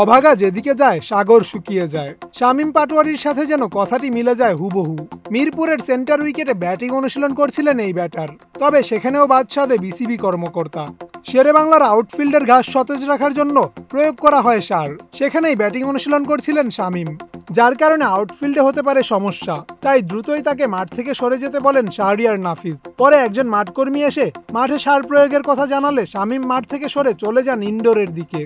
অভাগা যেদিকে যায় সাগর শুকিয়ে যায়। শামীম পাটোয়ারির সাথে যেন কথাটি মিলে যায় হুবহু। মিরপুরের সেন্টার উইকেটে ব্যাটিং অনুশীলন করছিলেন এই ব্যাটার, তবে সেখানেও বাদ সাধে বিসিবি কর্মকর্তা। শেরেবাংলার আউটফিল্ডের ঘাস সতেজ রাখার জন্য প্রয়োগ করা হয় সার, সেখানেই ব্যাটিং অনুশীলন করছিলেন শামীম, যার কারণে আউটফিল্ডে হতে পারে সমস্যা। তাই দ্রুতই তাকে মাঠ থেকে সরে যেতে বলেন শাহরিয়ার নাফিজ। পরে একজন মাঠকর্মী এসে মাঠে সার প্রয়োগের কথা জানালে শামীম মাঠ থেকে সরে চলে যান ইনডোরের দিকে।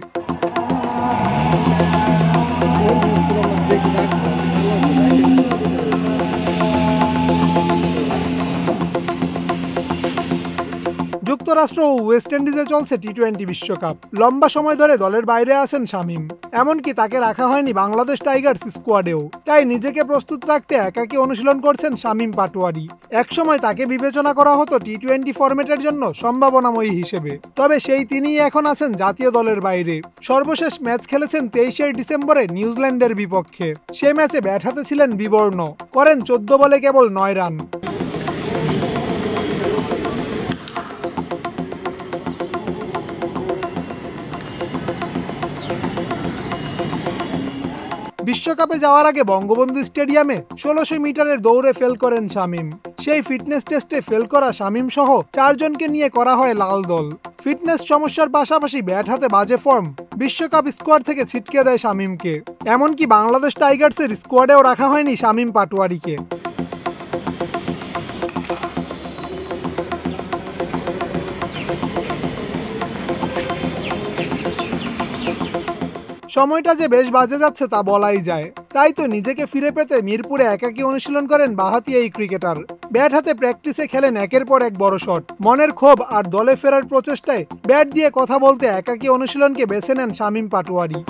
যুক্তরাষ্ট্র ও ওয়েস্ট ইন্ডিজে চলছে টি-20 বিশ্বকাপ। লম্বা সময় ধরে দলের বাইরে আছেন শামীম, এমনকি তাকে রাখা হয়নি বাংলাদেশ টাইগার্স স্কোয়াডেও। তাই নিজেকে প্রস্তুত রাখতে একাকী অনুশীলন করছেন শামীম পাটোয়ারি। একসময় তাকে বিবেচনা করা হতো টি-20 ফরম্যাটের জন্য সম্ভাবনাময়ী হিসেবে, তবে সেই তিনিই এখন আছেন জাতীয় দলের বাইরে। সর্বশেষ ম্যাচ খেলেছেন 23 ডিসেম্বরে নিউজিল্যান্ডের বিপক্ষে। সে ম্যাচে ব্যাট হাতে ছিলেন বিবর্ণ, করেন 14 বলে কেবল 9 রান। বিশ্বকাপে যাওয়ার আগে বঙ্গবন্ধু স্টেডিয়ামে 1600 মিটারের দৌড়ে ফেল করেন শামীম। সেই ফিটনেস টেস্টে ফেল করা শামীম সহ 4 জনকে নিয়ে করা হয় লাল দল। ফিটনেস সমস্যার পাশাপাশি ব্যাট হাতে বাজে ফর্ম বিশ্বকাপ স্কোয়াড থেকে ছিটকে দেয় শামীমকে। এমনকি বাংলাদেশ টাইগার্সের স্কোয়াডেও রাখা হয়নি শামীম পাটোয়ারিকে। সময়টা যে বেশ বাজে যাচ্ছে তা বলাই যায়। তাই তো নিজেকে ফিরে পেতে মিরপুরে একাকী অনুশীলন করেন বাঁহাতি এই ক্রিকেটার। ব্যাট হাতে প্র্যাকটিসে খেলেন একের পর এক বড় শট। মনের ক্ষোভ আর দলে ফেরার প্রচেষ্টায় ব্যাট দিয়ে কথা বলতে একাকী অনুশীলনকে বেছে নেন শামীম পাটোয়ারি।